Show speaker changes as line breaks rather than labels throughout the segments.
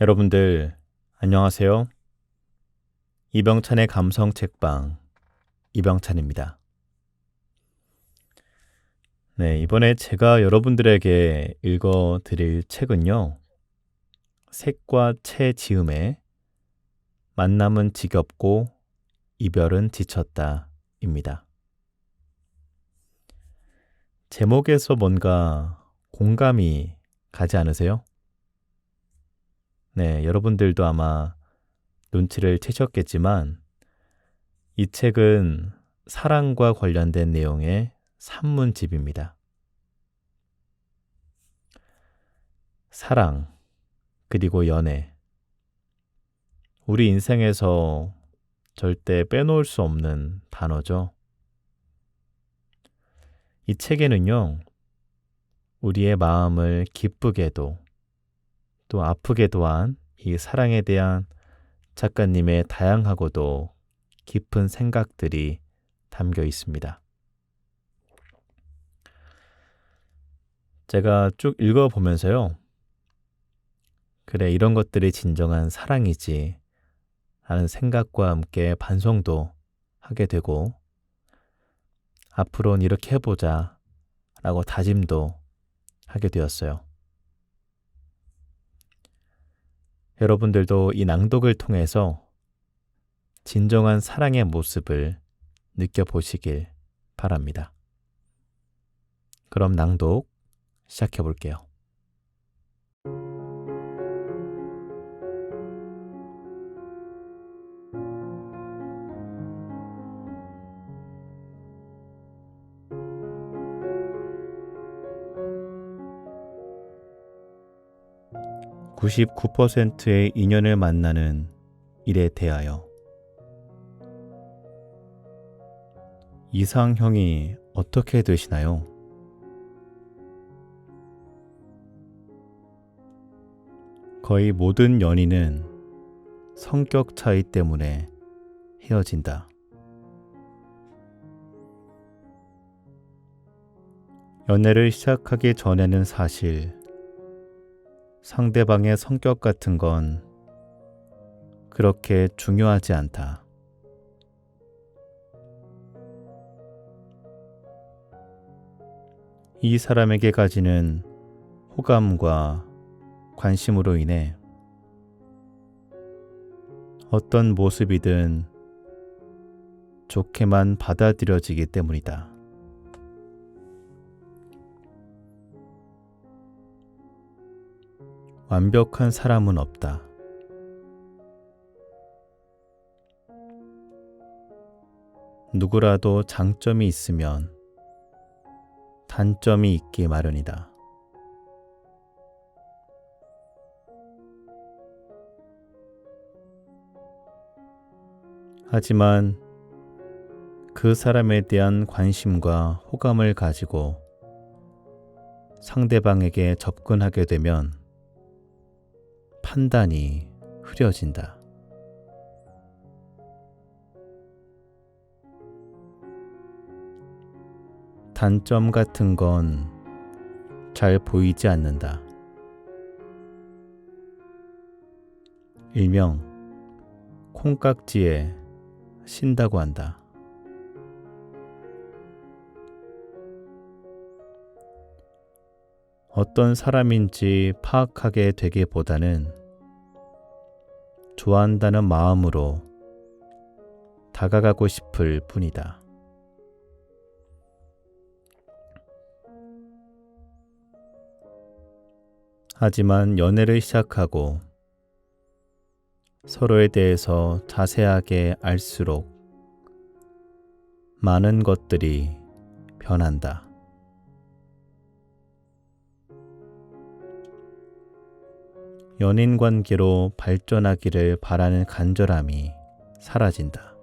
여러분들 안녕하세요. 이병찬의 감성 책방 이병찬입니다. 네, 이번에 제가 여러분들에게 읽어 드릴 책은요. 색과 채 지음의 만남은 지겹고 이별은 지쳤다입니다. 제목에서 뭔가 공감이 가지 않으세요? 네, 여러분들도 아마 눈치를 채셨겠지만 이 책은 사랑과 관련된 내용의 산문집입니다. 사랑, 그리고 연애. 우리 인생에서 절대 빼놓을 수 없는 단어죠. 이 책에는요, 우리의 마음을 기쁘게도 또 아프게도 한 이 사랑에 대한 작가님의 다양하고도 깊은 생각들이 담겨 있습니다. 제가 쭉 읽어보면서요, 그래, 이런 것들이 진정한 사랑이지 하는 생각과 함께 반성도 하게 되고, 앞으로는 이렇게 해보자 라고 다짐도 하게 되었어요. 여러분들도 이 낭독을 통해서 진정한 사랑의 모습을 느껴보시길 바랍니다. 그럼 낭독 시작해 볼게요. 99%의 인연을 만나는 일에 대하여 이상형이 어떻게 되시나요? 거의 모든 연인은 성격 차이 때문에 헤어진다. 연애를 시작하기 전에는 사실 상대방의 성격 같은 건 그렇게 중요하지 않다. 이 사람에게 가지는 호감과 관심으로 인해 어떤 모습이든 좋게만 받아들여지기 때문이다. 완벽한 사람은 없다. 누구라도 장점이 있으면 단점이 있기 마련이다. 하지만 그 사람에 대한 관심과 호감을 가지고 상대방에게 접근하게 되면 판단이 흐려진다. 단점 같은 건 잘 보이지 않는다. 일명 콩깍지에 신다고 한다. 어떤 사람인지 파악하게 되기보다는 좋아한다는 마음으로 다가가고 싶을 뿐이다. 하지만 연애를 시작하고 서로에 대해서 자세하게 알수록 많은 것들이 변한다. 연인 관계로 발전하기를 바라는 간절함이 사라진다.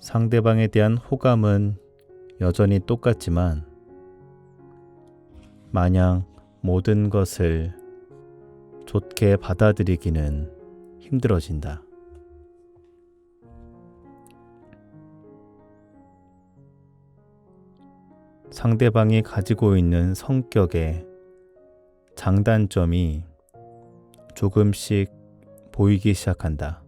상대방에 대한 호감은 여전히 똑같지만 마냥 모든 것을 좋게 받아들이기는 힘들어진다. 상대방이 가지고 있는 성격의 장단점이 조금씩 보이기 시작한다.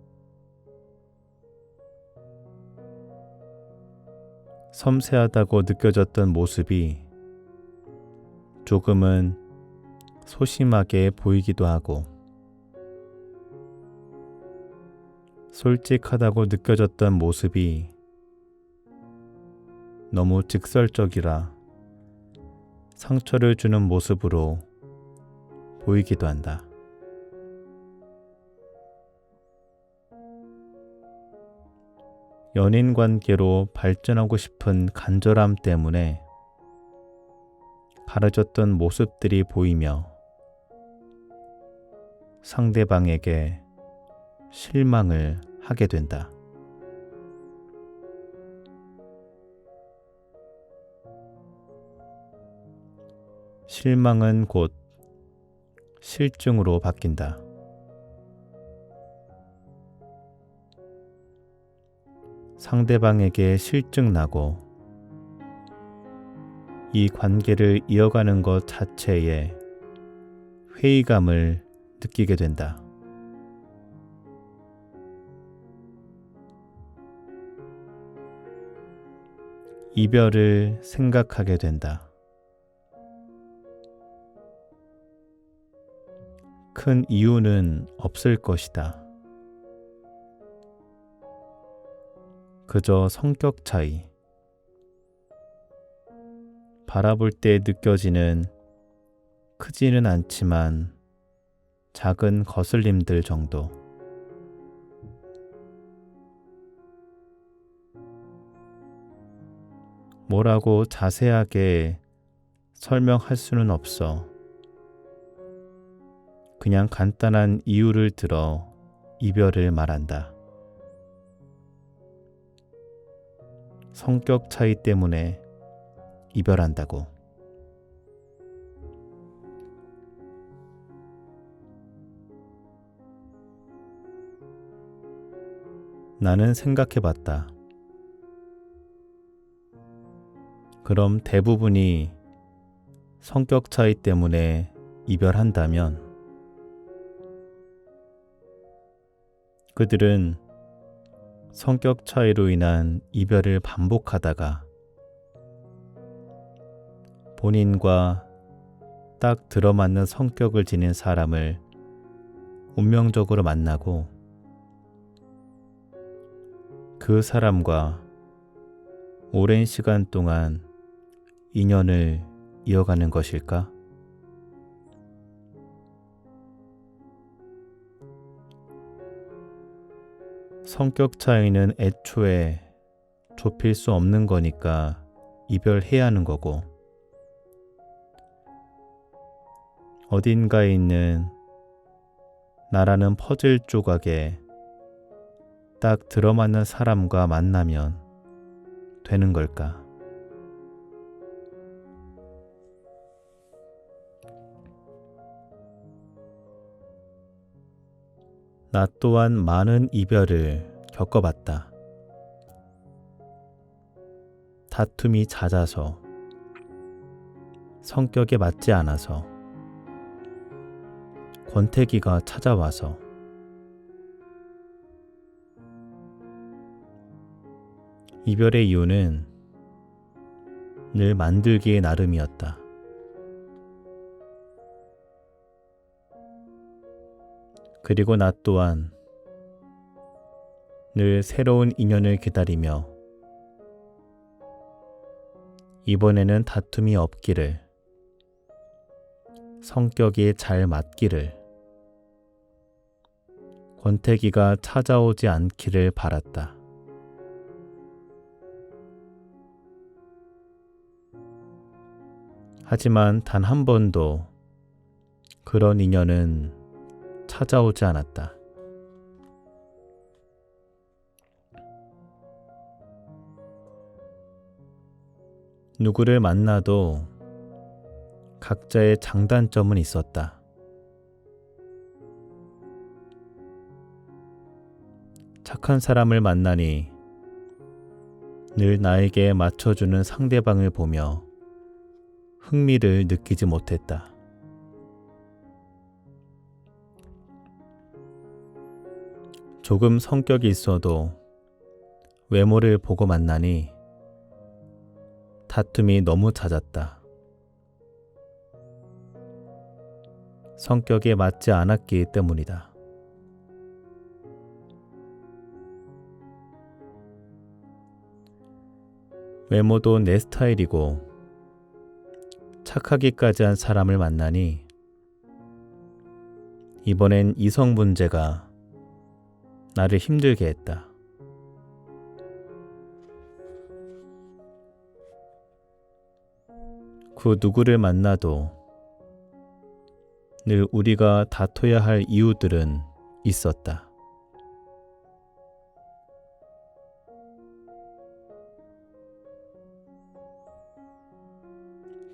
섬세하다고 느껴졌던 모습이 조금은 소심하게 보이기도 하고, 솔직하다고 느껴졌던 모습이 너무 직설적이라 상처를 주는 모습으로 보이기도 한다. 연인 관계로 발전하고 싶은 간절함 때문에 가려졌던 모습들이 보이며 상대방에게 실망을 하게 된다. 실망은 곧 실증으로 바뀐다. 상대방에게 실증나고 이 관계를 이어가는 것 자체에 회의감을 느끼게 된다. 이별을 생각하게 된다. 큰 이유는 없을 것이다. 그저 성격 차이, 바라볼 때 느껴지는 크지는 않지만 작은 거슬림들 정도. 뭐라고 자세하게 설명할 수는 없어. 그냥 간단한 이유를 들어 이별을 말한다. 성격 차이 때문에 이별한다고. 나는 생각해봤다. 그럼 대부분이 성격 차이 때문에 이별한다면 그들은 성격 차이로 인한 이별을 반복하다가 본인과 딱 들어맞는 성격을 지닌 사람을 운명적으로 만나고 그 사람과 오랜 시간 동안 인연을 이어가는 것일까? 성격 차이는 애초에 좁힐 수 없는 거니까 이별해야 하는 거고, 어딘가에 있는 나라는 퍼즐 조각에 딱 들어맞는 사람과 만나면 되는 걸까? 나 또한 많은 이별을 겪어봤다. 다툼이 잦아서, 성격에 맞지 않아서, 권태기가 찾아와서, 이별의 이유는 늘 만들기의 나름이었다. 그리고 나 또한 늘 새로운 인연을 기다리며 이번에는 다툼이 없기를, 성격이 잘 맞기를, 권태기가 찾아오지 않기를 바랐다. 하지만 단 한 번도 그런 인연은 찾아오지 않았다. 누구를 만나도 각자의 장단점은 있었다. 착한 사람을 만나니 늘 나에게 맞춰주는 상대방을 보며 흥미를 느끼지 못했다. 조금 성격이 있어도 외모를 보고 만나니 다툼이 너무 잦았다. 성격에 맞지 않았기 때문이다. 외모도 내 스타일이고 착하기까지 한 사람을 만나니 이번엔 이성 문제가 나를 힘들게 했다. 그 누구를 만나도 늘 우리가 다퉈야 할 이유들은 있었다.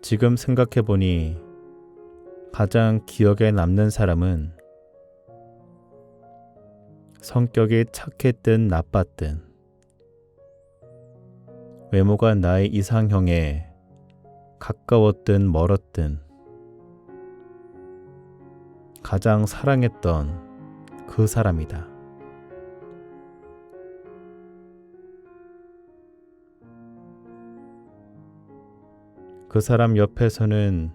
지금 생각해보니 가장 기억에 남는 사람은 성격이 착했든 나빴든 외모가 나의 이상형에 가까웠든 멀었든 가장 사랑했던 그 사람이다. 그 사람 옆에서는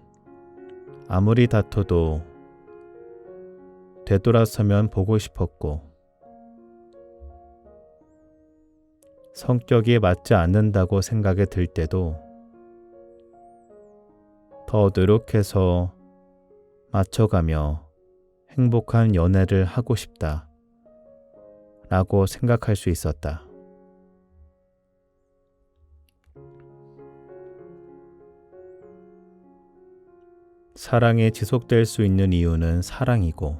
아무리 다퉈도 되돌아서면 보고 싶었고 성격이 맞지 않는다고 생각이 들 때도 더 노력해서 맞춰가며 행복한 연애를 하고 싶다 라고 생각할 수 있었다. 사랑이 지속될 수 있는 이유는 사랑이고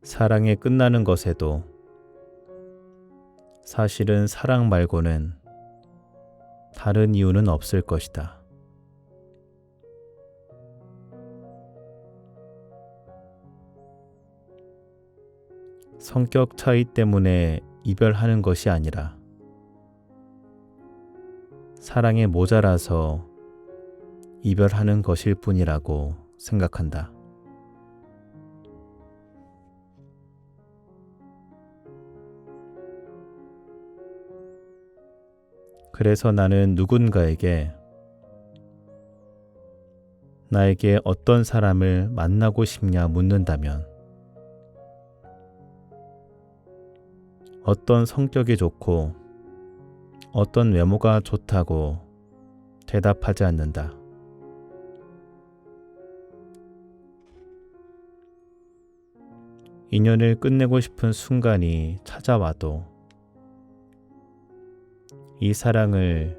사랑이 끝나는 것에도 사실은 사랑 말고는 다른 이유는 없을 것이다. 성격 차이 때문에 이별하는 것이 아니라 사랑에 모자라서 이별하는 것일 뿐이라고 생각한다. 그래서 나는 누군가에게 나에게 어떤 사람을 만나고 싶냐 묻는다면 어떤 성격이 좋고 어떤 외모가 좋다고 대답하지 않는다. 인연을 끝내고 싶은 순간이 찾아와도 이 사랑을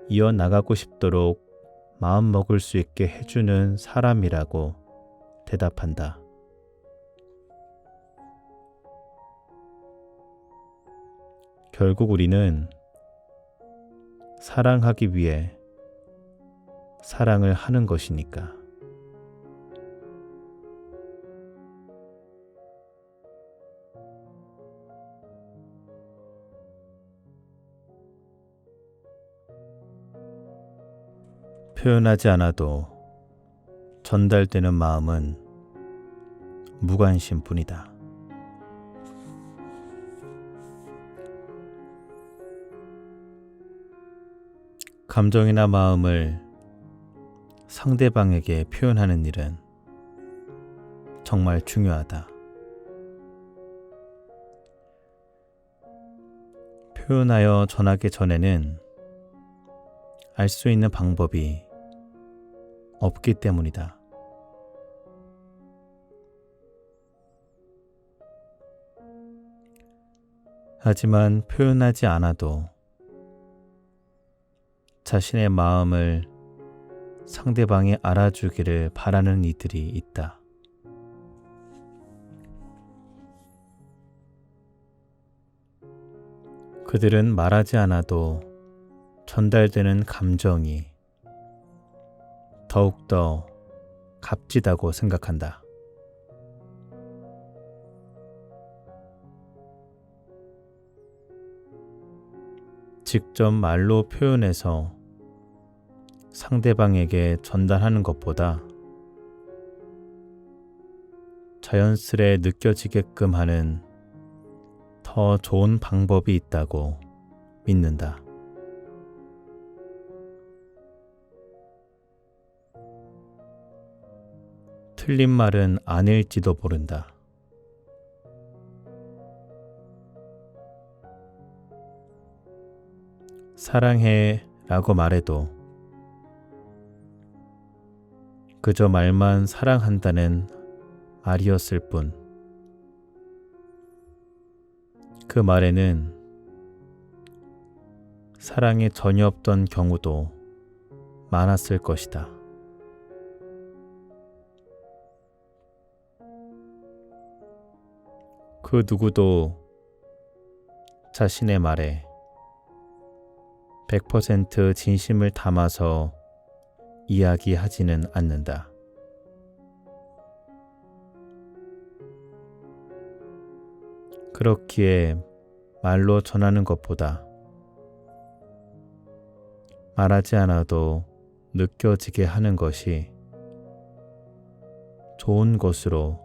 이어나가고 싶도록 마음먹을 수 있게 해주는 사람이라고 대답한다. 결국 우리는 사랑하기 위해 사랑을 하는 것이니까. 표현하지 않아도 전달되는 마음은 무관심뿐이다. 감정이나 마음을 상대방에게 표현하는 일은 정말 중요하다. 표현하여 전하기 전에는 알 수 있는 방법이 없기 때문이다. 하지만 표현하지 않아도 자신의 마음을 상대방이 알아주기를 바라는 이들이 있다. 그들은 말하지 않아도 전달되는 감정이 더욱더 값지다고 생각한다. 직접 말로 표현해서 상대방에게 전달하는 것보다 자연스레 느껴지게끔 하는 더 좋은 방법이 있다고 믿는다. 틀린 말은 아닐지도 모른다. 사랑해 라고 말해도 그저 말만 사랑한다는 말이었을 뿐, 그 말에는 사랑이 전혀 없던 경우도 많았을 것이다. 그 누구도 자신의 말에 100% 진심을 담아서 이야기하지는 않는다. 그렇기에 말로 전하는 것보다 말하지 않아도 느껴지게 하는 것이 좋은 것으로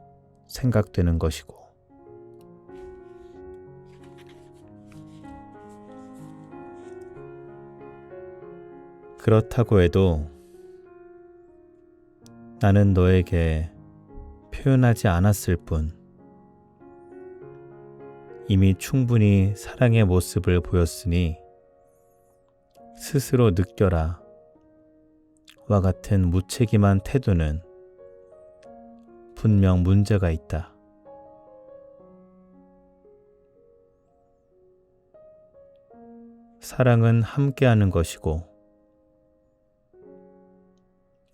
생각되는 것이고, 그렇다고 해도 나는 너에게 표현하지 않았을 뿐 이미 충분히 사랑의 모습을 보였으니 스스로 느껴라 와 같은 무책임한 태도는 분명 문제가 있다. 사랑은 함께하는 것이고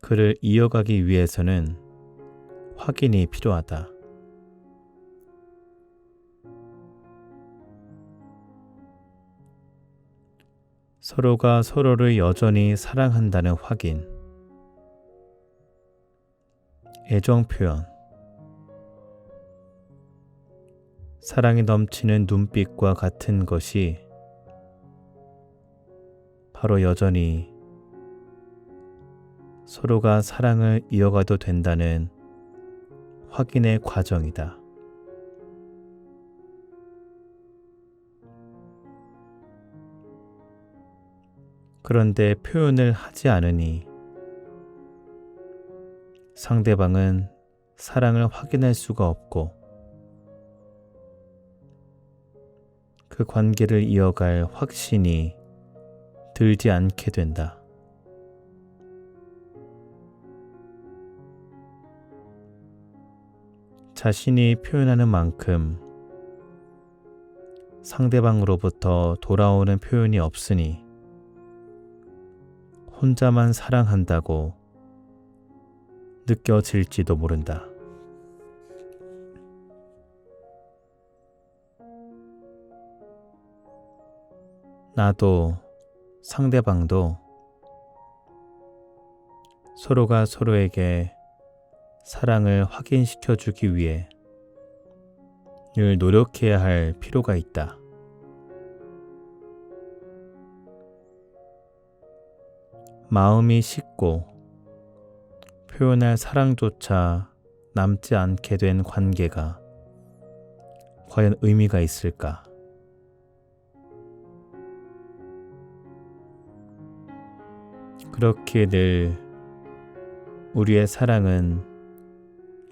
그를 이어가기 위해서는 확인이 필요하다. 서로가 서로를 여전히 사랑한다는 확인, 애정 표현, 사랑이 넘치는 눈빛과 같은 것이 바로 여전히 서로가 사랑을 이어가도 된다는 확인의 과정이다. 그런데 표현을 하지 않으니 상대방은 사랑을 확인할 수가 없고 그 관계를 이어갈 확신이 들지 않게 된다. 자신이 표현하는 만큼 상대방으로부터 돌아오는 표현이 없으니 혼자만 사랑한다고 느껴질지도 모른다. 나도 상대방도 서로가 서로에게 사랑을 확인시켜 주기 위해 늘 노력해야 할 필요가 있다. 마음이 식고 표현할 사랑조차 남지 않게 된 관계가 과연 의미가 있을까? 그렇기에 늘 우리의 사랑은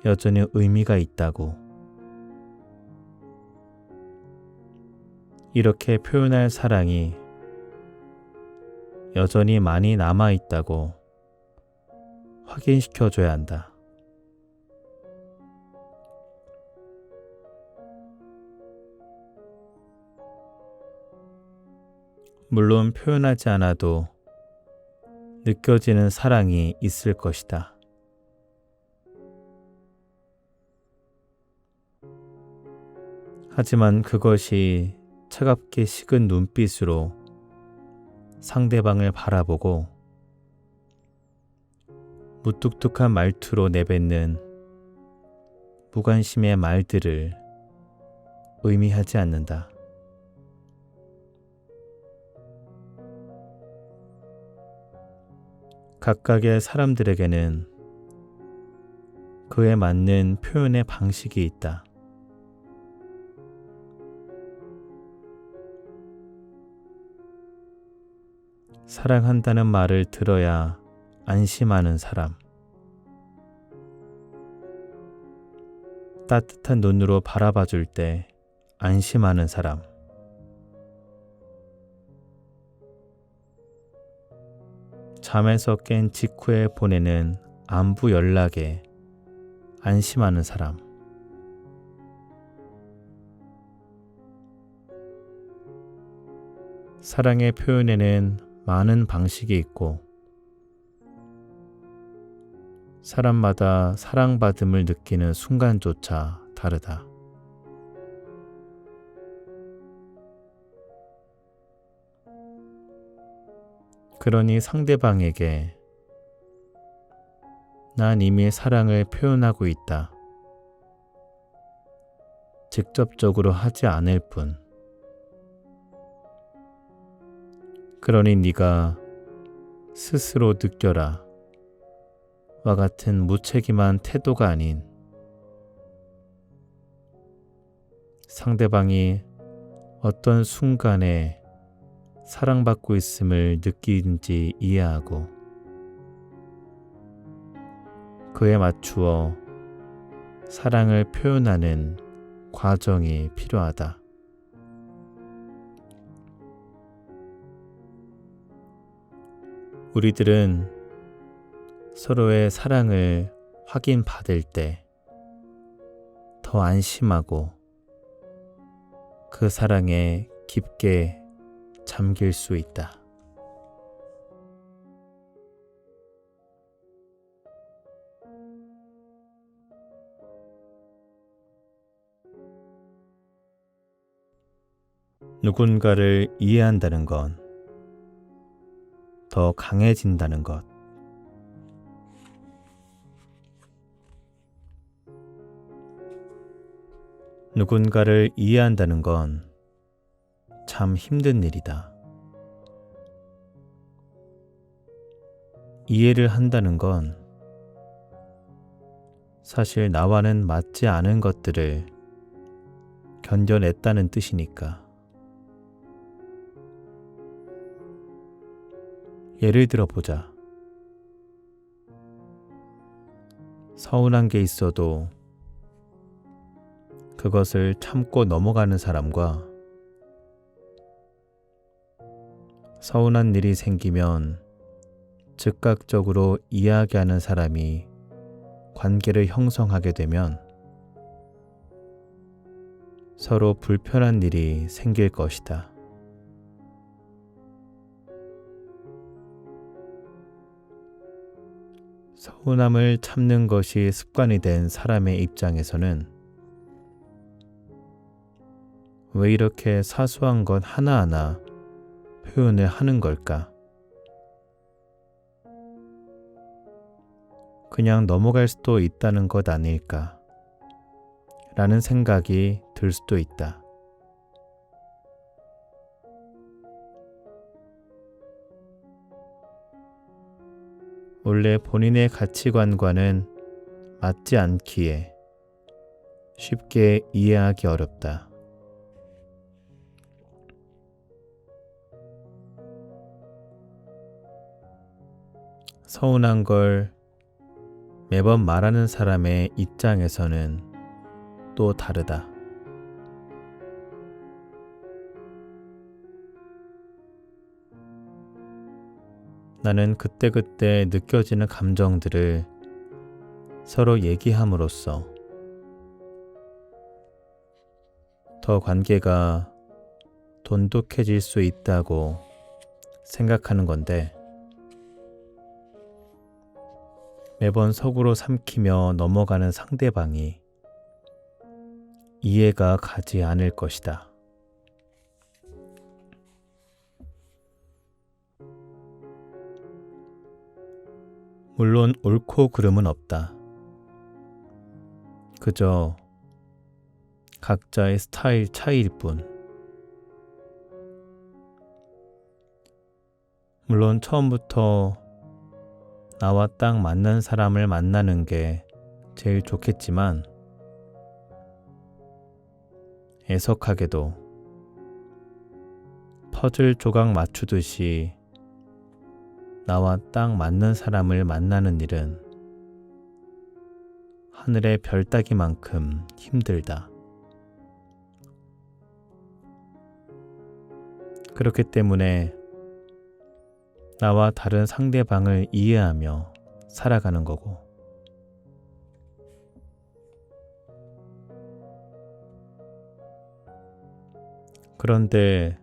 여전히 의미가 있다고, 이렇게 표현할 사랑이 여전히 많이 남아있다고 확인시켜줘야 한다. 물론 표현하지 않아도 느껴지는 사랑이 있을 것이다. 하지만 그것이 차갑게 식은 눈빛으로 상대방을 바라보고 무뚝뚝한 말투로 내뱉는 무관심의 말들을 의미하지 않는다. 각각의 사람들에게는 그에 맞는 표현의 방식이 있다. 사랑한다는 말을 들어야 안심하는 사람, 따뜻한 눈으로 바라봐 줄 때 안심하는 사람, 잠에서 깬 직후에 보내는 안부 연락에 안심하는 사람, 사랑의 표현에는 많은 방식이 있고 사람마다 사랑받음을 느끼는 순간조차 다르다. 그러니 상대방에게 난 이미 사랑을 표현하고 있다. 직접적으로 하지 않을 뿐. 그러니 네가 스스로 느껴라. 와 같은 무책임한 태도가 아닌 상대방이 어떤 순간에 사랑받고 있음을 느끼는지 이해하고 그에 맞추어 사랑을 표현하는 과정이 필요하다. 우리들은 서로의 사랑을 확인받을 때 더 안심하고 그 사랑에 깊게 잠길 수 있다. 누군가를 이해한다는 건 더 강해진다는 것. 누군가를 이해한다는 건 참 힘든 일이다. 이해를 한다는 건 사실 나와는 맞지 않은 것들을 견뎌냈다는 뜻이니까. 예를 들어 보자. 서운한 게 있어도 그것을 참고 넘어가는 사람과 서운한 일이 생기면 즉각적으로 이야기하는 사람이 관계를 형성하게 되면 서로 불편한 일이 생길 것이다. 서운함을 참는 것이 습관이 된 사람의 입장에서는 왜 이렇게 사소한 것 하나하나 표현을 하는 걸까? 그냥 넘어갈 수도 있다는 것 아닐까? 라는 생각이 들 수도 있다. 원래 본인의 가치관과는 맞지 않기에 쉽게 이해하기 어렵다. 서운한 걸 매번 말하는 사람의 입장에서는 또 다르다. 나는 그때그때 느껴지는 감정들을 서로 얘기함으로써 더 관계가 돈독해질 수 있다고 생각하는 건데 매번 속으로 삼키며 넘어가는 상대방이 이해가 가지 않을 것이다. 물론 옳고 그름은 없다. 그저 각자의 스타일 차이일 뿐. 물론 처음부터 나와 딱 맞는 사람을 만나는 게 제일 좋겠지만 애석하게도 퍼즐 조각 맞추듯이 나와 딱 맞는 사람을 만나는 일은 하늘의 별 따기만큼 힘들다. 그렇기 때문에 나와 다른 상대방을 이해하며 살아가는 거고, 그런데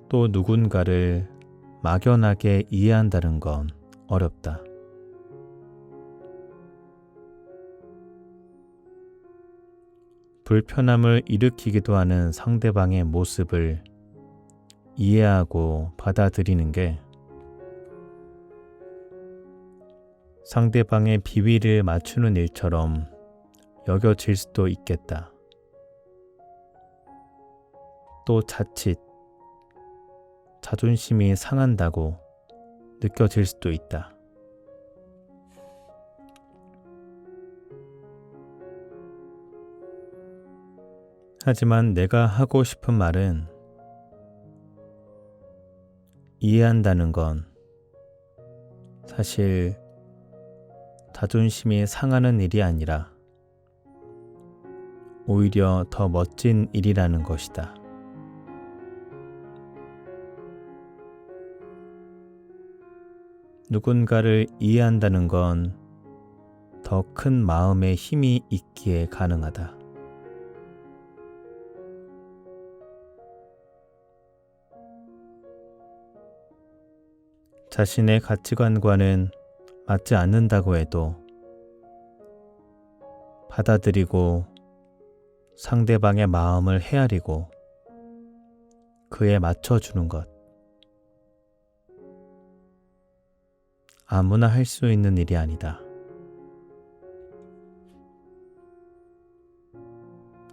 또 누군가를 막연하게 이해한다는 건 어렵다. 불편함을 일으키기도 하는 상대방의 모습을 이해하고 받아들이는 게 상대방의 비위를 맞추는 일처럼 여겨질 수도 있겠다. 또 자칫 자존심이 상한다고 느껴질 수도 있다. 하지만 내가 하고 싶은 말은 이해한다는 건 사실 자존심이 상하는 일이 아니라 오히려 더 멋진 일이라는 것이다. 누군가를 이해한다는 건 더 큰 마음의 힘이 있기에 가능하다. 자신의 가치관과는 맞지 않는다고 해도 받아들이고 상대방의 마음을 헤아리고 그에 맞춰주는 것. 아무나 할 수 있는 일이 아니다.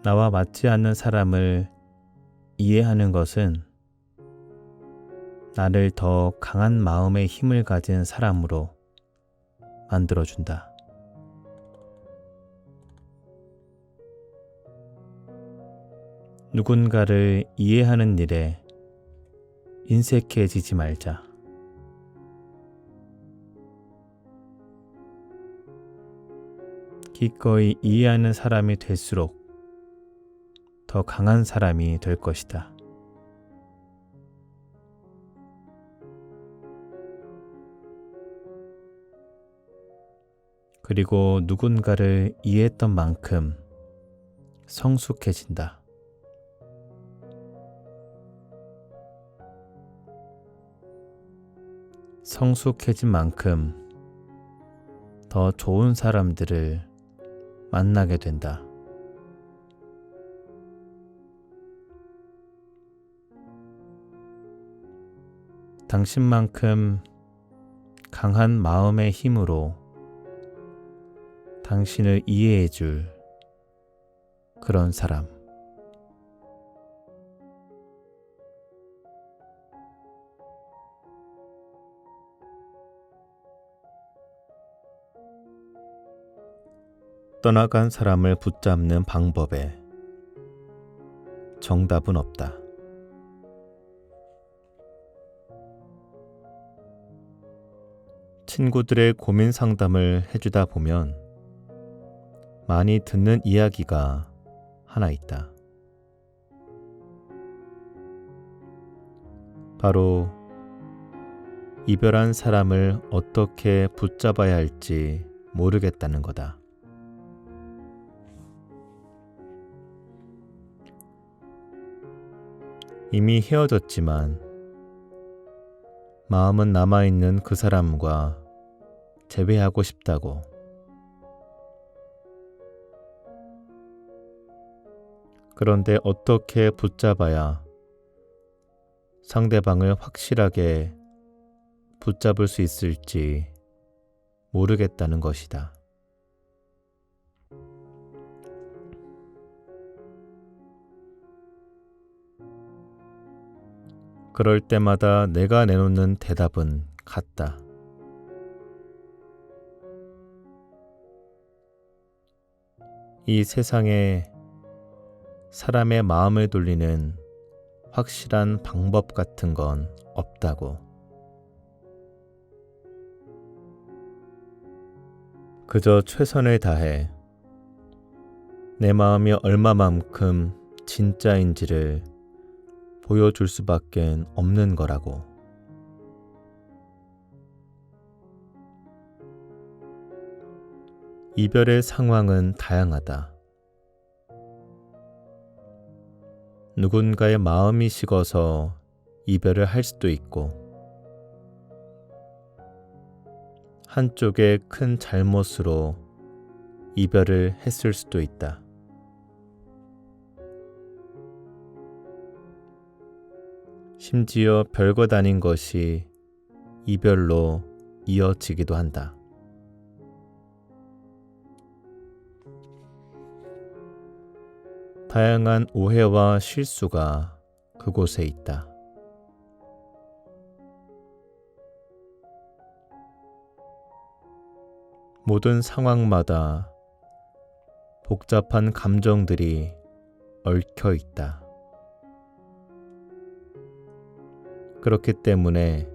나와 맞지 않는 사람을 이해하는 것은 나를 더 강한 마음의 힘을 가진 사람으로 만들어준다. 누군가를 이해하는 일에 인색해지지 말자. 기꺼이 이해하는 사람이 될수록 더 강한 사람이 될 것이다. 그리고 누군가를 이해했던 만큼 성숙해진다. 성숙해진 만큼 더 좋은 사람들을 만나게 된다. 당신만큼 강한 마음의 힘으로 당신을 이해해줄 그런 사람. 떠나간 사람을 붙잡는 방법에 정답은 없다. 친구들의 고민 상담을 해주다 보면 많이 듣는 이야기가 하나 있다. 바로 이별한 사람을 어떻게 붙잡아야 할지 모르겠다는 거다. 이미 헤어졌지만 마음은 남아있는 그 사람과 재회하고 싶다고. 그런데 어떻게 붙잡아야 상대방을 확실하게 붙잡을 수 있을지 모르겠다는 것이다. 그럴 때마다 내가 내놓는 대답은 같다. 이 세상에 사람의 마음을 돌리는 확실한 방법 같은 건 없다고. 그저 최선을 다해 내 마음이 얼마만큼 진짜인지를 보여줄 수밖에 없는 거라고. 이별의 상황은 다양하다. 누군가의 마음이 식어서 이별을 할 수도 있고, 한쪽의 큰 잘못으로 이별을 했을 수도 있다. 심지어 별것 아닌 것이 이별로 이어지기도 한다. 다양한 오해와 실수가 그곳에 있다. 모든 상황마다 복잡한 감정들이 얽혀 있다. 그렇기 때문에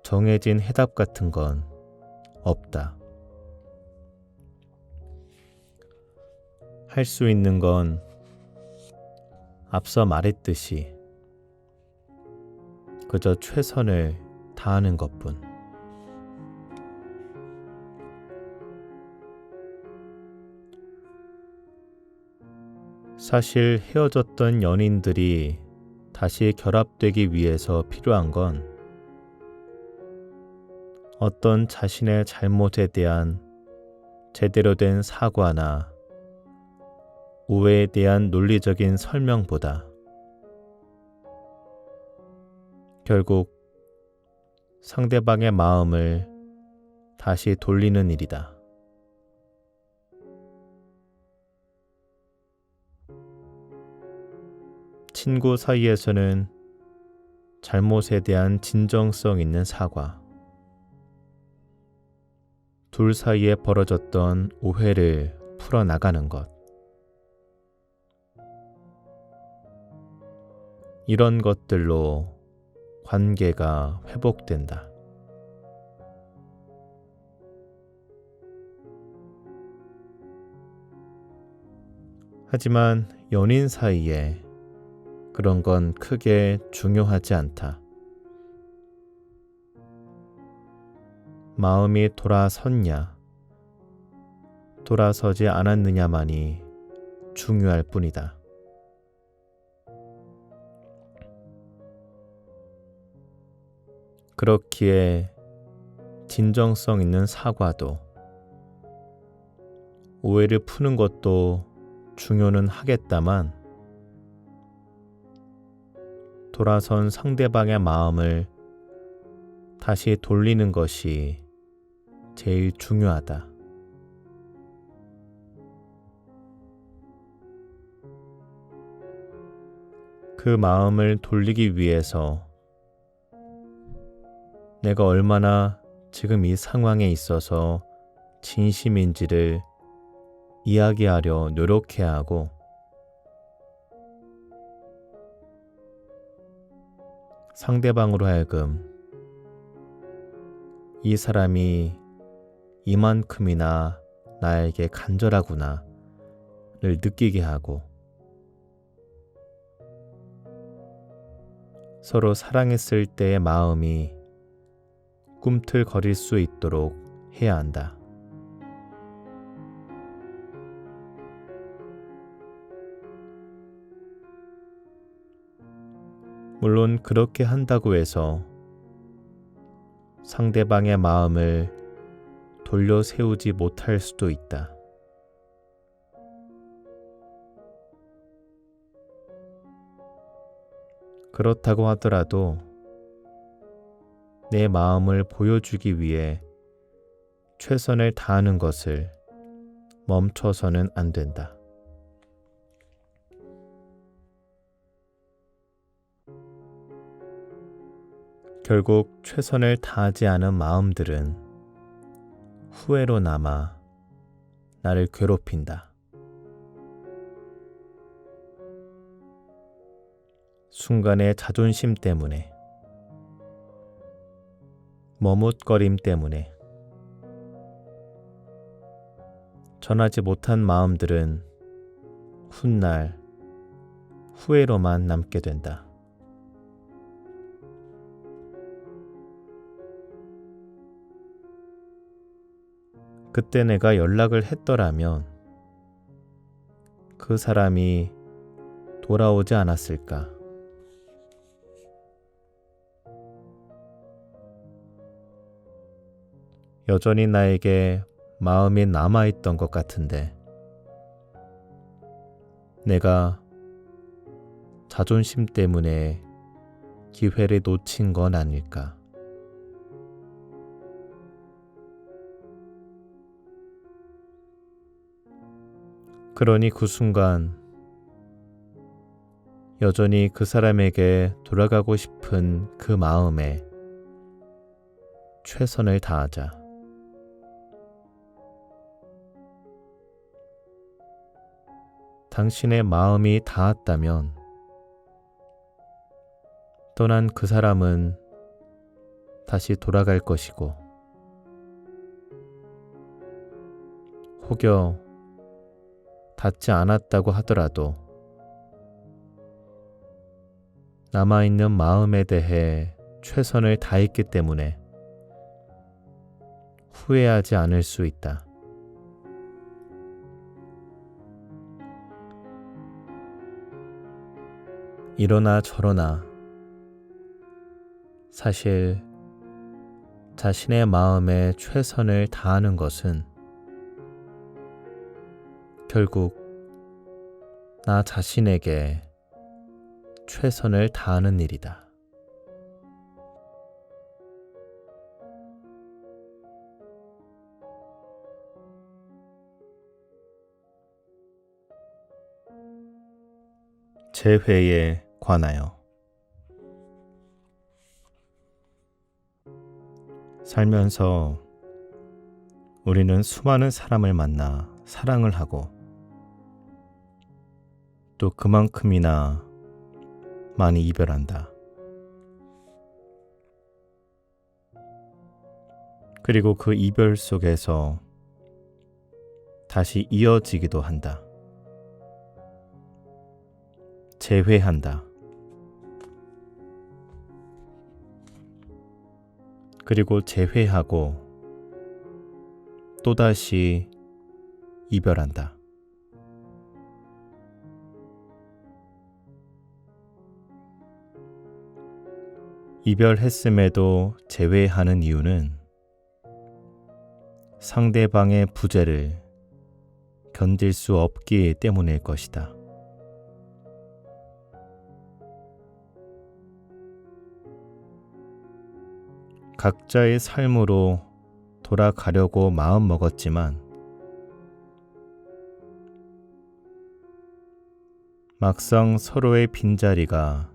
정해진 해답 같은 건 없다. 할 수 있는 건 앞서 말했듯이 그저 최선을 다하는 것뿐. 사실 헤어졌던 연인들이 다시 결합되기 위해서 필요한 건 어떤 자신의 잘못에 대한 제대로 된 사과나 오해에 대한 논리적인 설명보다 결국 상대방의 마음을 다시 돌리는 일이다. 친구 사이에서는 잘못에 대한 진정성 있는 사과, 둘 사이에 벌어졌던 오해를 풀어나가는 것, 이런 것들로 관계가 회복된다. 하지만 연인 사이에 그런 건 크게 중요하지 않다. 마음이 돌아섰냐, 돌아서지 않았느냐만이 중요할 뿐이다. 그렇기에 진정성 있는 사과도 오해를 푸는 것도 중요는 하겠다만 돌아선 상대방의 마음을 다시 돌리는 것이 제일 중요하다. 그 마음을 돌리기 위해서 내가 얼마나 지금 이 상황에 있어서 진심인지를 이야기하려 노력해야 하고 상대방으로 하여금 이 사람이 이만큼이나 나에게 간절하구나를 느끼게 하고 서로 사랑했을 때의 마음이 꿈틀거릴 수 있도록 해야 한다. 물론 그렇게 한다고 해서 상대방의 마음을 돌려 세우지 못할 수도 있다. 그렇다고 하더라도 내 마음을 보여주기 위해 최선을 다하는 것을 멈춰서는 안 된다. 결국 최선을 다하지 않은 마음들은 후회로 남아 나를 괴롭힌다. 순간의 자존심 때문에, 머뭇거림 때문에, 전하지 못한 마음들은 훗날 후회로만 남게 된다. 그때 내가 연락을 했더라면 그 사람이 돌아오지 않았을까? 여전히 나에게 마음이 남아있던 것 같은데 내가 자존심 때문에 기회를 놓친 건 아닐까? 그러니 그 순간 여전히 그 사람에게 돌아가고 싶은 그 마음에 최선을 다하자. 당신의 마음이 닿았다면 떠난 그 사람은 다시 돌아갈 것이고 혹여 닿지 않았다고 하더라도 남아있는 마음에 대해 최선을 다했기 때문에 후회하지 않을 수 있다. 이러나 저러나 사실 자신의 마음에 최선을 다하는 것은 결국 나 자신에게 최선을 다하는 일이다. 재회에 관하여 살면서 우리는 수많은 사람을 만나 사랑을 하고 또 그만큼이나 많이 이별한다. 그리고 그 이별 속에서 다시 이어지기도 한다. 재회한다. 그리고 재회하고 또다시 이별한다. 이별했음에도 재회하는 이유는 상대방의 부재를 견딜 수 없기 때문일 것이다. 각자의 삶으로 돌아가려고 마음먹었지만 막상 서로의 빈자리가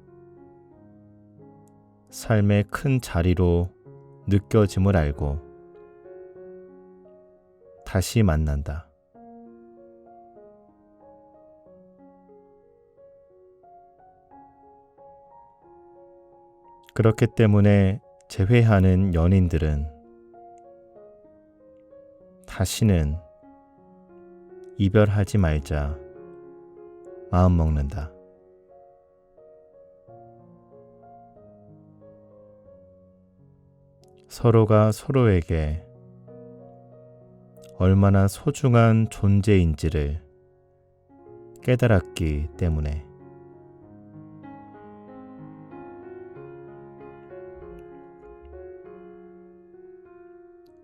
삶의 큰 자리로 느껴짐을 알고 다시 만난다. 그렇기 때문에 재회하는 연인들은 다시는 이별하지 말자 마음먹는다. 서로가 서로에게 얼마나 소중한 존재인지를 깨달았기 때문에.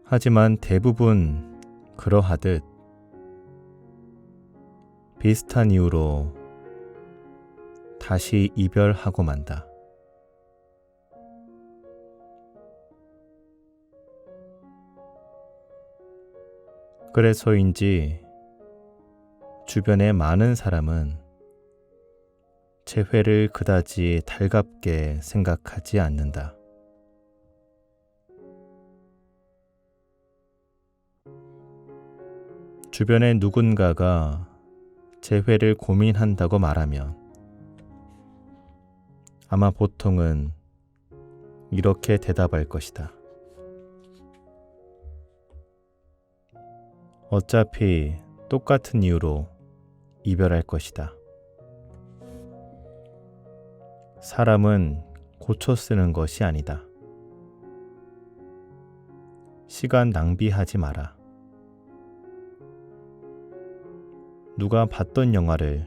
하지만 대부분 그러하듯 비슷한 이유로 다시 이별하고 만다. 그래서인지 주변의 많은 사람은 재회를 그다지 달갑게 생각하지 않는다. 주변에 누군가가 재회를 고민한다고 말하면 아마 보통은 이렇게 대답할 것이다. 어차피 똑같은 이유로 이별할 것이다. 사람은 고쳐 쓰는 것이 아니다. 시간 낭비하지 마라. 누가 봤던 영화를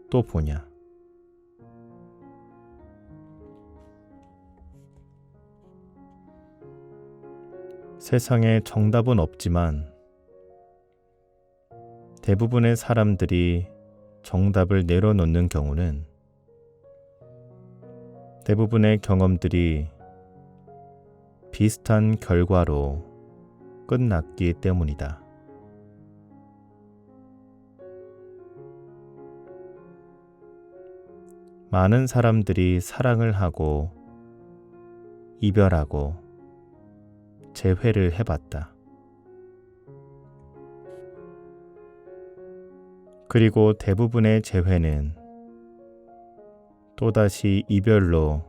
또 보냐? 세상에 정답은 없지만 대부분의 사람들이 정답을 내려놓는 경우는 대부분의 경험들이 비슷한 결과로 끝났기 때문이다. 많은 사람들이 사랑을 하고 이별하고 재회를 해봤다. 그리고 대부분의 재회는 또다시 이별로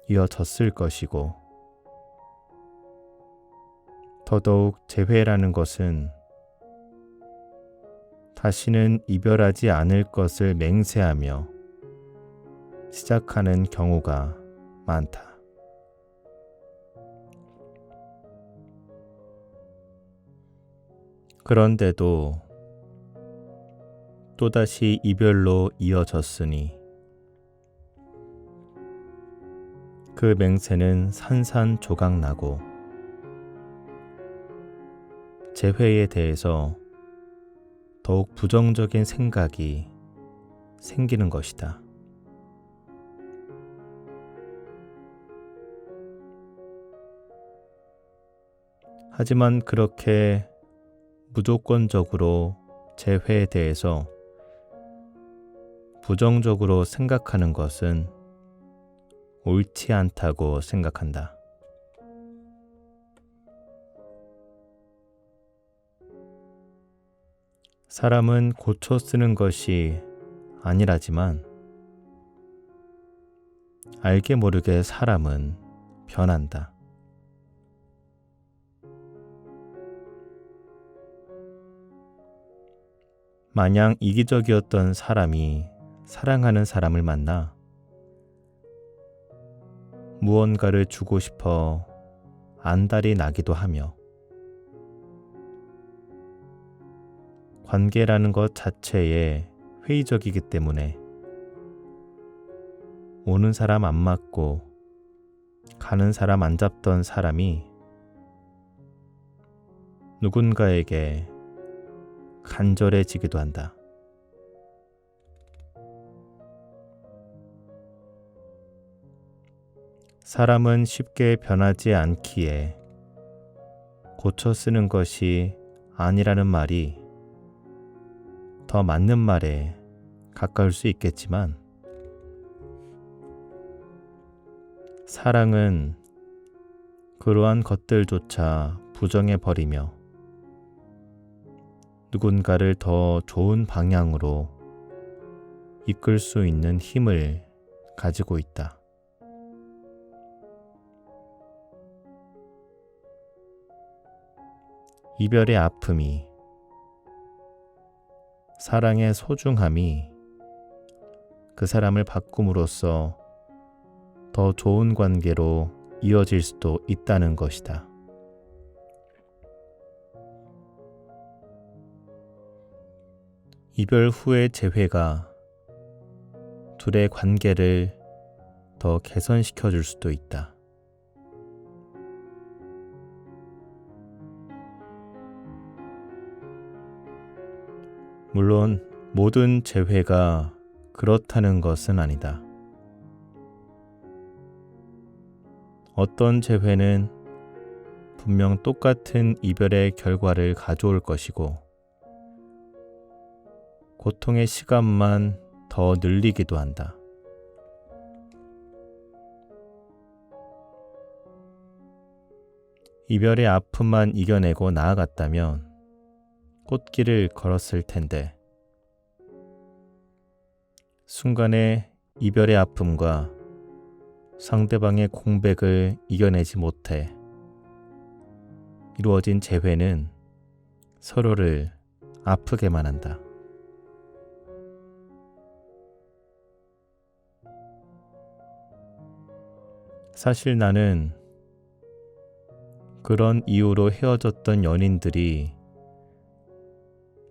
이어졌을 것이고, 더더욱 재회라는 것은 다시는 이별하지 않을 것을 맹세하며 시작하는 경우가 많다. 그런데도 또다시 이별로 이어졌으니 그 맹세는 산산조각나고 재회에 대해서 더욱 부정적인 생각이 생기는 것이다. 하지만 그렇게 무조건적으로 재회에 대해서 부정적으로 생각하는 것은 옳지 않다고 생각한다. 사람은 고쳐 쓰는 것이 아니라지만 알게 모르게 사람은 변한다. 마냥 이기적이었던 사람이 사랑하는 사람을 만나 무언가를 주고 싶어 안달이 나기도 하며, 관계라는 것 자체에 회의적이기 때문에 오는 사람 안 맞고 가는 사람 안 잡던 사람이 누군가에게 간절해지기도 한다. 사람은 쉽게 변하지 않기에 고쳐 쓰는 것이 아니라는 말이 더 맞는 말에 가까울 수 있겠지만, 사랑은 그러한 것들조차 부정해버리며 누군가를 더 좋은 방향으로 이끌 수 있는 힘을 가지고 있다. 이별의 아픔이, 사랑의 소중함이 그 사람을 바꿈으로써 더 좋은 관계로 이어질 수도 있다는 것이다. 이별 후의 재회가 둘의 관계를 더 개선시켜 줄 수도 있다. 물론 모든 재회가 그렇다는 것은 아니다. 어떤 재회는 분명 똑같은 이별의 결과를 가져올 것이고, 고통의 시간만 더 늘리기도 한다. 이별의 아픔만 이겨내고 나아갔다면 꽃길을 걸었을 텐데 순간의 이별의 아픔과 상대방의 공백을 이겨내지 못해 이루어진 재회는 서로를 아프게만 한다. 사실 나는 그런 이유로 헤어졌던 연인들이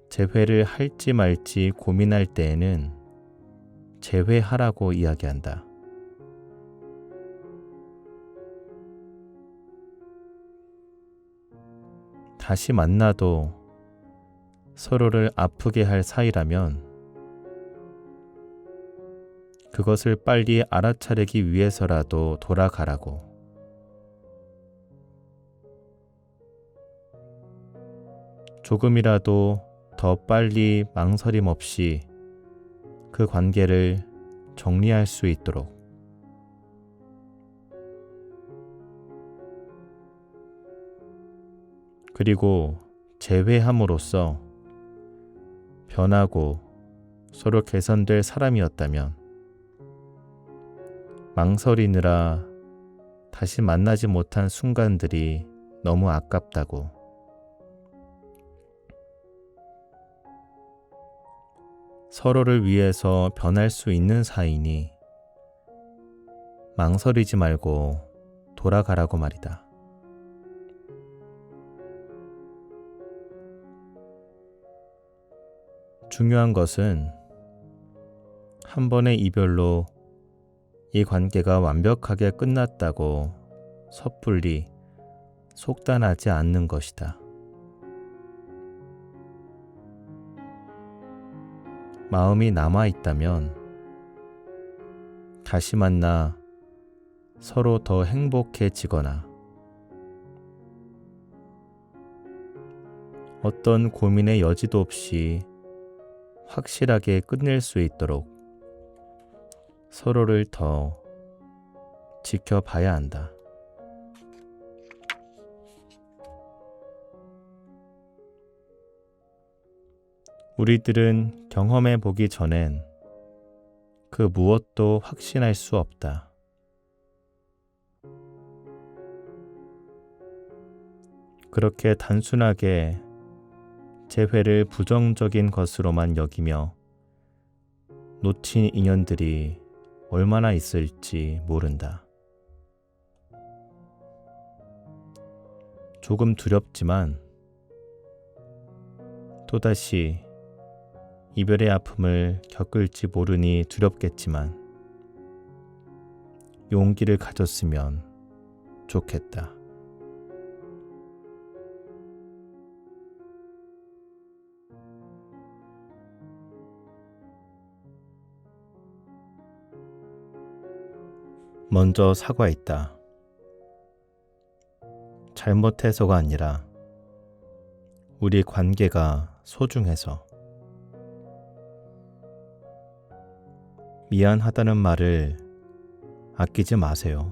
재회를 할지 말지 고민할 때에는 재회하라고 이야기한다. 다시 만나도 서로를 아프게 할 사이라면 그것을 빨리 알아차리기 위해서라도 돌아가라고. 조금이라도 더 빨리 망설임 없이 그 관계를 정리할 수 있도록. 그리고 재회함으로써 변하고 서로 개선될 사람이었다면 망설이느라 다시 만나지 못한 순간들이 너무 아깝다고. 서로를 위해서 변할 수 있는 사이니 망설이지 말고 돌아가라고 말이다. 중요한 것은 한 번의 이별로 이 관계가 완벽하게 끝났다고 섣불리 속단하지 않는 것이다. 마음이 남아있다면 다시 만나 서로 더 행복해지거나 어떤 고민의 여지도 없이 확실하게 끝낼 수 있도록 서로를 더 지켜봐야 한다. 우리들은 경험해 보기 전엔 그 무엇도 확신할 수 없다. 그렇게 단순하게 재회를 부정적인 것으로만 여기며 놓친 인연들이 얼마나 있을지 모른다. 조금 두렵지만 또다시 이별의 아픔을 겪을지 모르니 두렵겠지만 용기를 가졌으면 좋겠다. 먼저 사과했다. 잘못해서가 아니라 우리 관계가 소중해서. 미안하다는 말을 아끼지 마세요.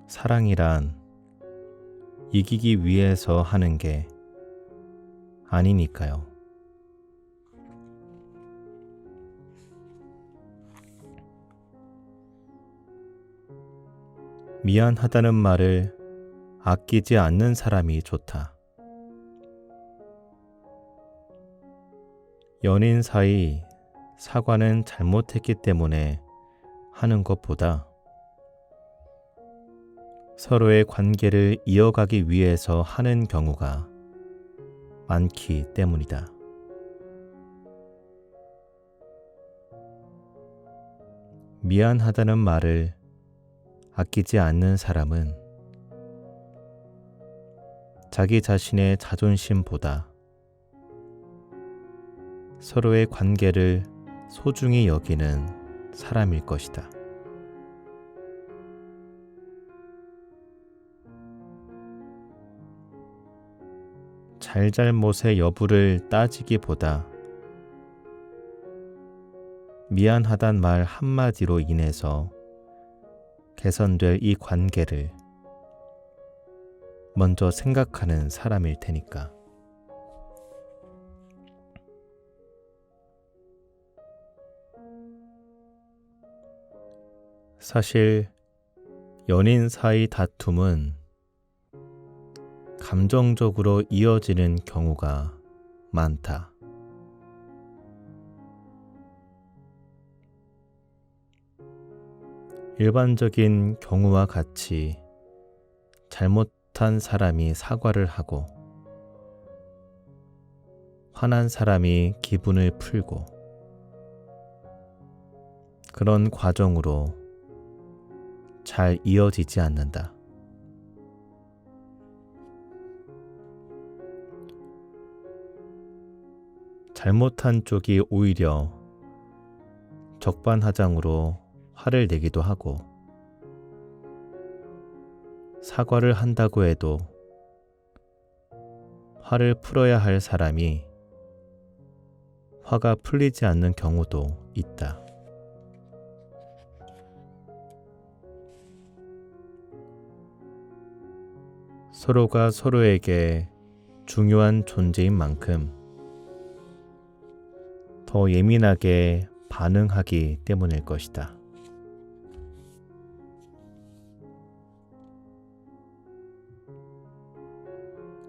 사랑이란 이기기 위해서 하는 게 아니니까요. 미안하다는 말을 아끼지 않는 사람이 좋다. 연인 사이 사과는 잘못했기 때문에 하는 것보다 서로의 관계를 이어가기 위해서 하는 경우가 많기 때문이다. 미안하다는 말을 아끼지 않는 사람은 자기 자신의 자존심보다 서로의 관계를 소중히 여기는 사람일 것이다. 잘잘못의 여부를 따지기보다 미안하단 말 한마디로 인해서 개선될 이 관계를 먼저 생각하는 사람일 테니까. 사실 연인 사이 다툼은 감정적으로 이어지는 경우가 많다. 일반적인 경우와 같이 잘못한 사람이 사과를 하고 화난 사람이 기분을 풀고 그런 과정으로 잘 이어지지 않는다. 잘못한 쪽이 오히려 적반하장으로 화를 내기도 하고 사과를 한다고 해도 화를 풀어야 할 사람이 화가 풀리지 않는 경우도 있다. 서로가 서로에게 중요한 존재인 만큼 더 예민하게 반응하기 때문일 것이다.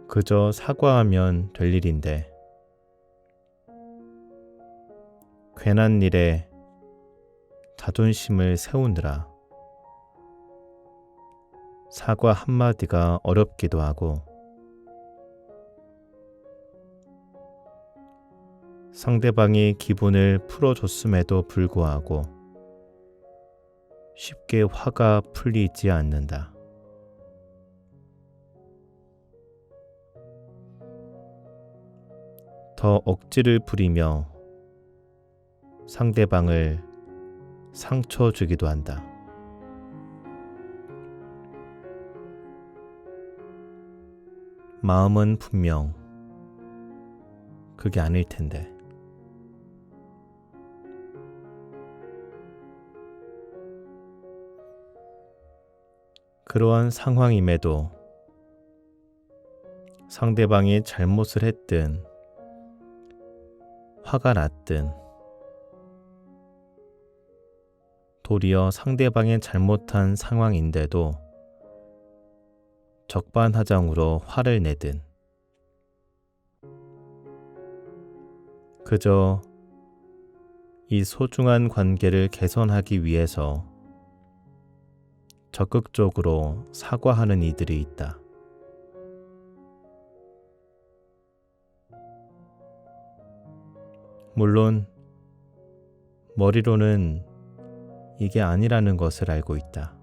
그저 사과하면 될 일인데 괜한 일에 자존심을 세우느라 사과 한마디가 어렵기도 하고 상대방이 기분을 풀어줬음에도 불구하고 쉽게 화가 풀리지 않는다. 더 억지를 부리며 상대방을 상처 주기도 한다. 마음은 분명 그게 아닐 텐데. 그러한 상황임에도 상대방이 잘못을 했든 화가 났든 도리어 상대방의 잘못한 상황인데도 적반하장으로 화를 내든 그저 이 소중한 관계를 개선하기 위해서 적극적으로 사과하는 이들이 있다. 물론 머리로는 이게 아니라는 것을 알고 있다.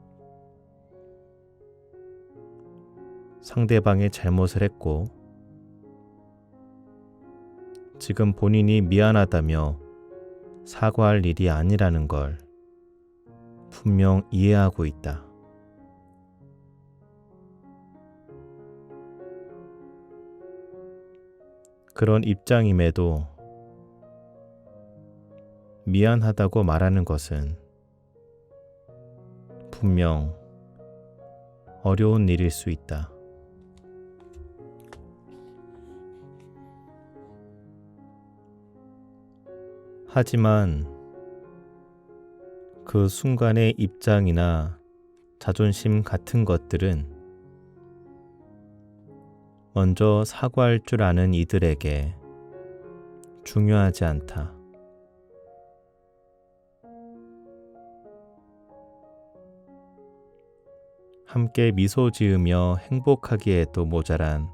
상대방이 잘못을 했고 지금 본인이 미안하다며 사과할 일이 아니라는 걸 분명 이해하고 있다. 그런 입장임에도 미안하다고 말하는 것은 분명 어려운 일일 수 있다. 하지만 그 순간의 입장이나 자존심 같은 것들은 먼저 사과할 줄 아는 이들에게 중요하지 않다. 함께 미소 지으며 행복하기에도 모자란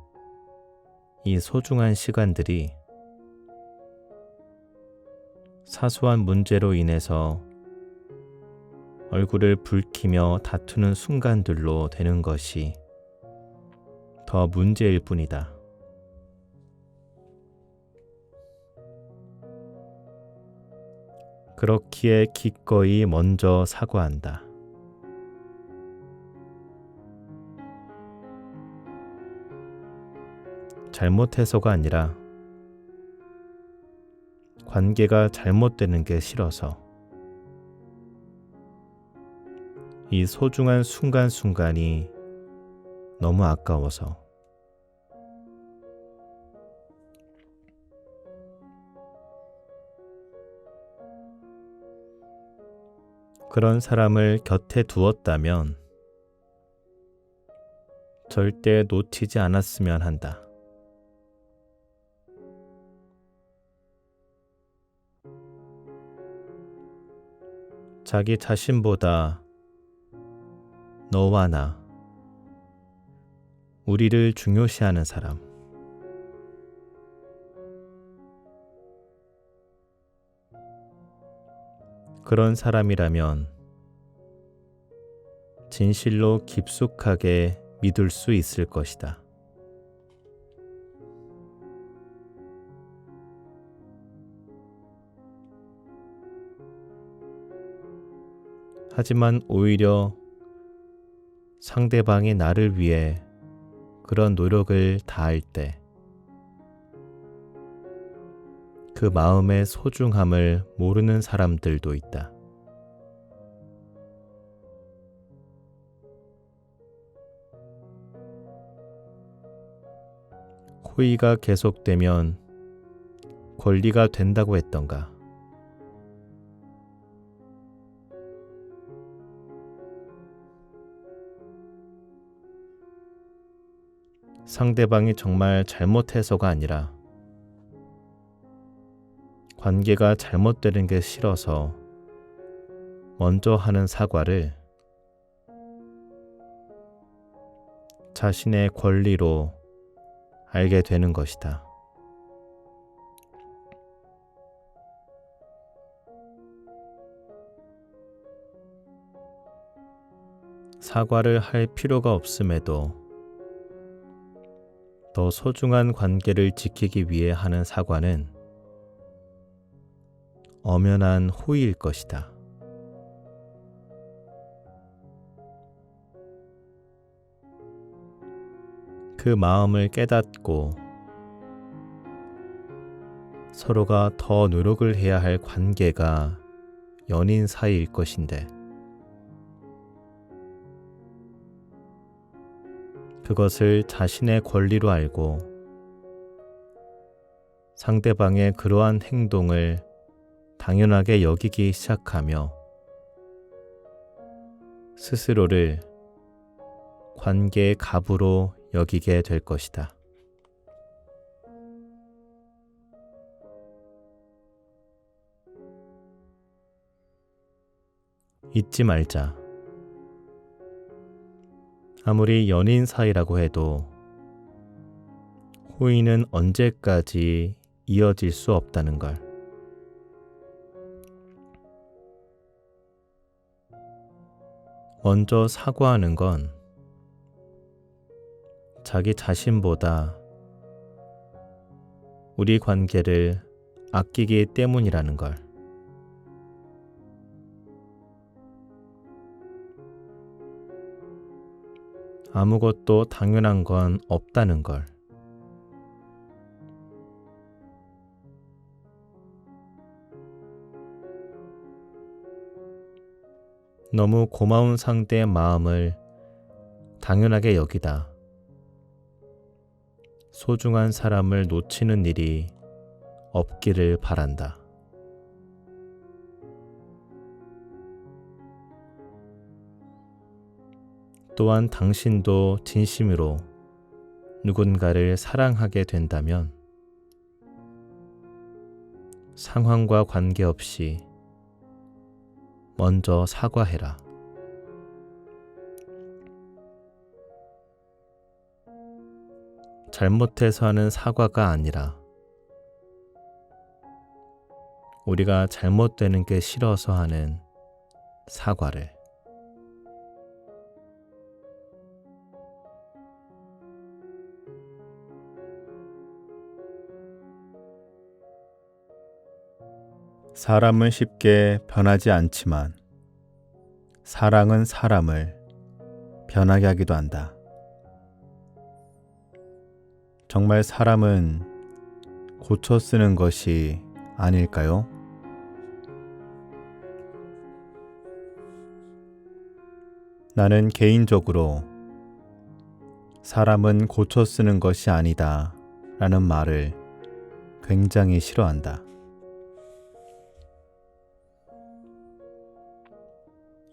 이 소중한 시간들이 사소한 문제로 인해서 얼굴을 붉히며 다투는 순간들로 되는 것이 더 문제일 뿐이다. 그렇기에 기꺼이 먼저 사과한다. 잘못해서가 아니라 관계가 잘못되는 게 싫어서 이 소중한 순간순간이 너무 아까워서 그런 사람을 곁에 두었다면 절대 놓치지 않았으면 한다. 자기 자신보다 너와 나, 우리를 중요시하는 사람, 그런 사람이라면 진실로 깊숙하게 믿을 수 있을 것이다. 하지만 오히려 상대방이 나를 위해 그런 노력을 다할 때 그 마음의 소중함을 모르는 사람들도 있다. 호의가 계속되면 권리가 된다고 했던가? 상대방이 정말 잘못해서가 아니라 관계가 잘못되는 게 싫어서 먼저 하는 사과를 자신의 권리로 알게 되는 것이다. 사과를 할 필요가 없음에도 더 소중한 관계를 지키기 위해 하는 사과는 엄연한 호의일 것이다. 그 마음을 깨닫고 서로가 더 노력을 해야 할 관계가 연인 사이일 것인데 그것을 자신의 권리로 알고 상대방의 그러한 행동을 당연하게 여기기 시작하며 스스로를 관계의 갑으로 여기게 될 것이다. 잊지 말자. 아무리 연인 사이라고 해도 호의는 언제까지 이어질 수 없다는 걸. 먼저 사과하는 건 자기 자신보다 우리 관계를 아끼기 때문이라는 걸. 아무것도 당연한 건 없다는 걸. 너무 고마운 상대의 마음을 당연하게 여기다 소중한 사람을 놓치는 일이 없기를 바란다. 또한 당신도 진심으로 누군가를 사랑하게 된다면 상황과 관계없이 먼저 사과해라. 잘못해서 하는 사과가 아니라 우리가 잘못되는 게 싫어서 하는 사과를. 사람은 쉽게 변하지 않지만 사랑은 사람을 변하게 하기도 한다. 정말 사람은 고쳐 쓰는 것이 아닐까요? 나는 개인적으로 사람은 고쳐 쓰는 것이 아니다 라는 말을 굉장히 싫어한다.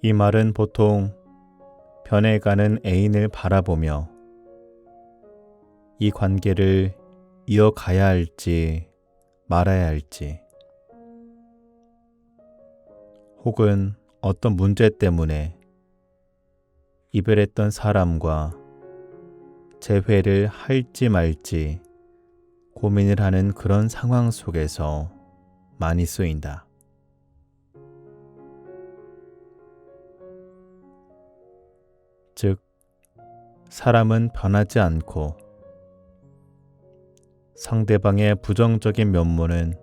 이 말은 보통 변해가는 애인을 바라보며 이 관계를 이어가야 할지 말아야 할지, 혹은 어떤 문제 때문에 이별했던 사람과 재회를 할지 말지 고민을 하는 그런 상황 속에서 많이 쓰인다. 즉, 사람은 변하지 않고 상대방의 부정적인 면모는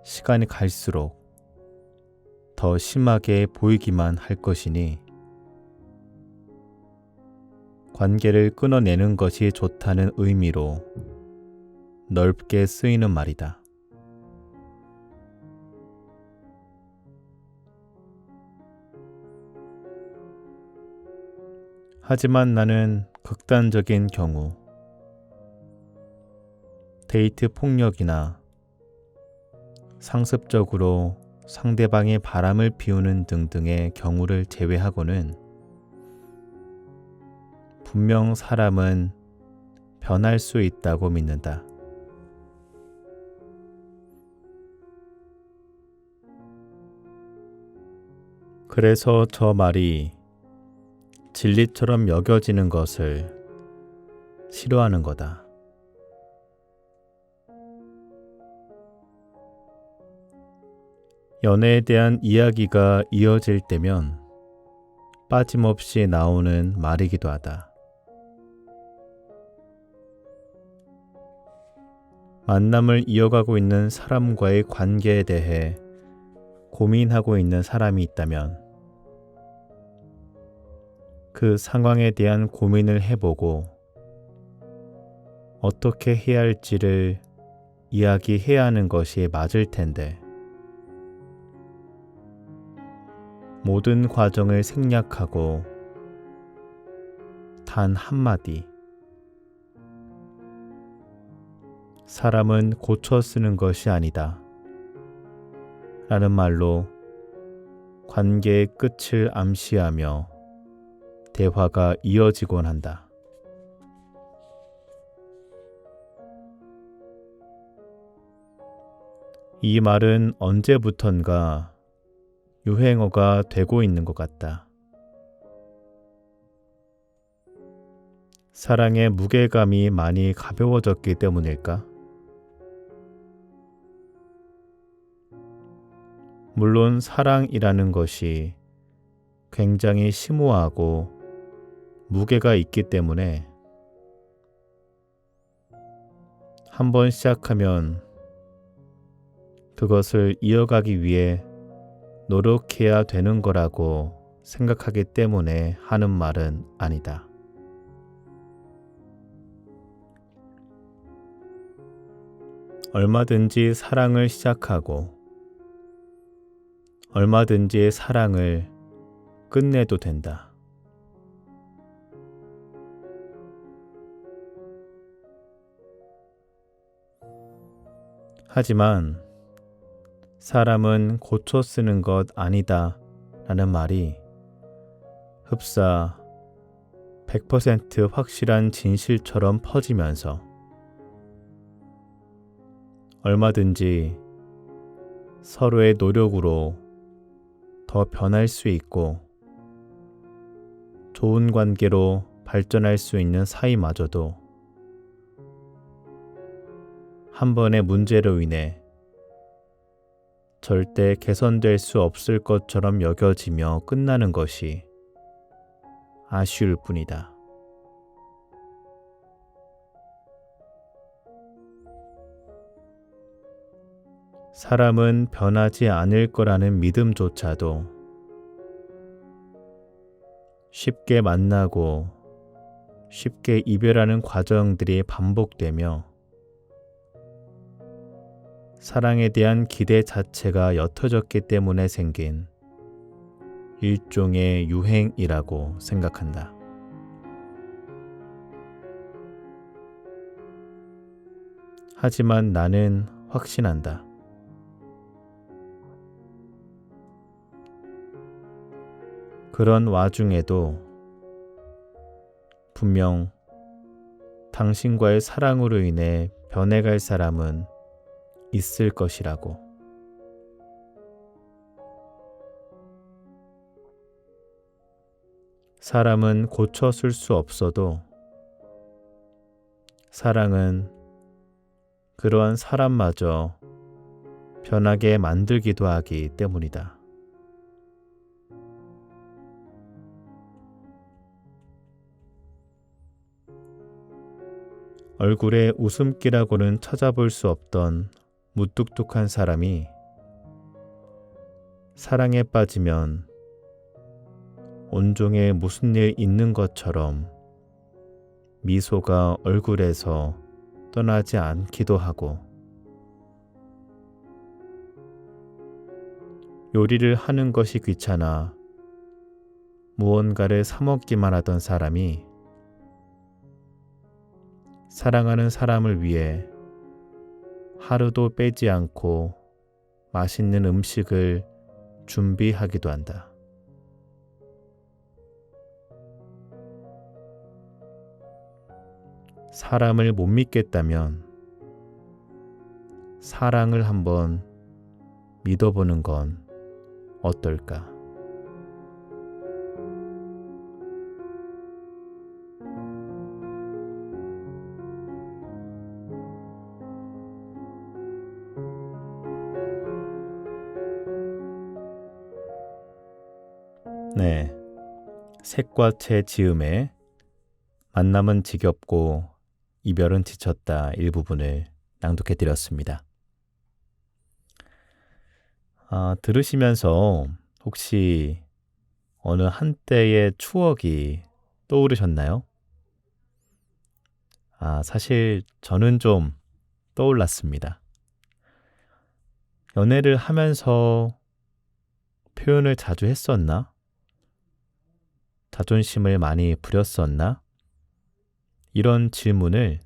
시간이 갈수록 더 심하게 보이기만 할 것이니 관계를 끊어내는 것이 좋다는 의미로 넓게 쓰이는 말이다. 하지만 나는 극단적인 경우, 데이트 폭력이나 상습적으로 상대방의 바람을 피우는 등등의 경우를 제외하고는 분명 사람은 변할 수 있다고 믿는다. 그래서 저 말이 진리처럼 여겨지는 것을 싫어하는 거다. 연애에 대한 이야기가 이어질 때면 빠짐없이 나오는 말이기도 하다. 만남을 이어가고 있는 사람과의 관계에 대해 고민하고 있는 사람이 있다면 그 상황에 대한 고민을 해보고 어떻게 해야 할지를 이야기해야 하는 것이 맞을 텐데, 모든 과정을 생략하고 단 한마디 사람은 고쳐 쓰는 것이 아니다 라는 말로 관계의 끝을 암시하며 대화가 이어지곤 한다. 이 말은 언제부턴가 유행어가 되고 있는 것 같다. 사랑의 무게감이 많이 가벼워졌기 때문일까? 물론 사랑이라는 것이 굉장히 심오하고 무게가 있기 때문에 한번 시작하면 그것을 이어가기 위해 노력해야 되는 거라고 생각하기 때문에 하는 말은 아니다. 얼마든지 사랑을 시작하고 얼마든지 사랑을 끝내도 된다. 하지만 사람은 고쳐 쓰는 것 아니다 라는 말이 흡사 100% 확실한 진실처럼 퍼지면서 얼마든지 서로의 노력으로 더 변할 수 있고 좋은 관계로 발전할 수 있는 사이마저도 한 번의 문제로 인해 절대 개선될 수 없을 것처럼 여겨지며 끝나는 것이 아쉬울 뿐이다. 사람은 변하지 않을 거라는 믿음조차도 쉽게 만나고 쉽게 이별하는 과정들이 반복되며 사랑에 대한 기대 자체가 옅어졌기 때문에 생긴 일종의 유행이라고 생각한다. 하지만 나는 확신한다. 그런 와중에도 분명 당신과의 사랑으로 인해 변해갈 사람은 있을 것이라고. 사람은 고쳐 쓸 수 없어도 사랑은 그러한 사람마저 변하게 만들기도 하기 때문이다. 얼굴에 웃음기라고는 찾아볼 수 없던 무뚝뚝한 사람이 사랑에 빠지면 온종일 무슨 일 있는 것처럼 미소가 얼굴에서 떠나지 않기도 하고, 요리를 하는 것이 귀찮아 무언가를 사 먹기만 하던 사람이 사랑하는 사람을 위해 하루도 빼지 않고 맛있는 음식을 준비하기도 한다. 사람을 못 믿겠다면 사랑을 한번 믿어보는 건 어떨까? 네, 색과 채 지음에 만남은 지겹고 이별은 지쳤다 일부분을 낭독해드렸습니다. 들으시면서 혹시 어느 한때의 추억이 떠오르셨나요? 사실 저는 좀 떠올랐습니다. 연애를 하면서 표현을 자주 했었나? 자존심을 많이 부렸었나? 이런 질문을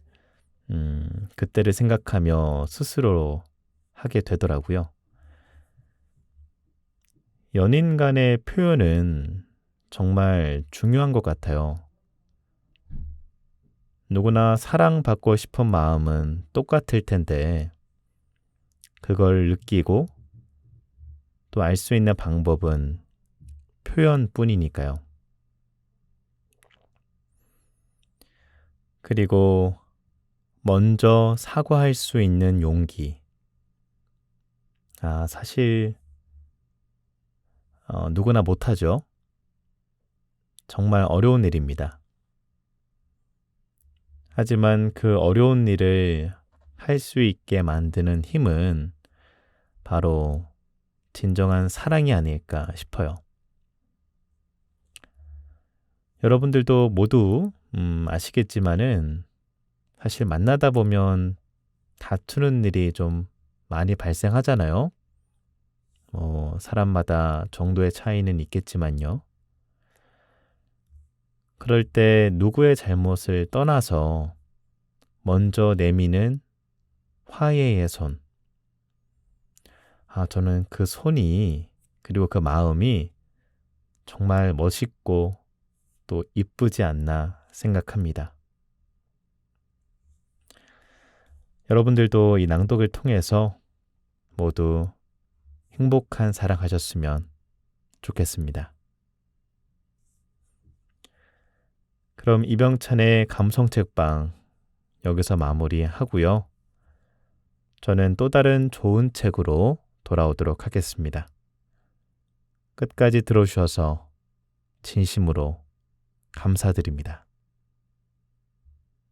그때를 생각하며 스스로 하게 되더라고요. 연인 간의 표현은 정말 중요한 것 같아요. 누구나 사랑받고 싶은 마음은 똑같을 텐데 그걸 느끼고 또 알 수 있는 방법은 표현뿐이니까요. 그리고 먼저 사과할 수 있는 용기. 사실 누구나 못하죠. 정말 어려운 일입니다. 하지만 그 어려운 일을 할 수 있게 만드는 힘은 바로 진정한 사랑이 아닐까 싶어요. 여러분들도 모두 아시겠지만은 사실 만나다 보면 다투는 일이 좀 많이 발생하잖아요. 사람마다 정도의 차이는 있겠지만요. 그럴 때 누구의 잘못을 떠나서 먼저 내미는 화해의 손. 저는 그 손이 그리고 그 마음이 정말 멋있고 또 이쁘지 않나 생각합니다. 여러분들도 이 낭독을 통해서 모두 행복한 사랑하셨으면 좋겠습니다. 그럼 이병찬의 감성책방 여기서 마무리하고요. 저는 또 다른 좋은 책으로 돌아오도록 하겠습니다. 끝까지 들어주셔서 진심으로 감사드립니다.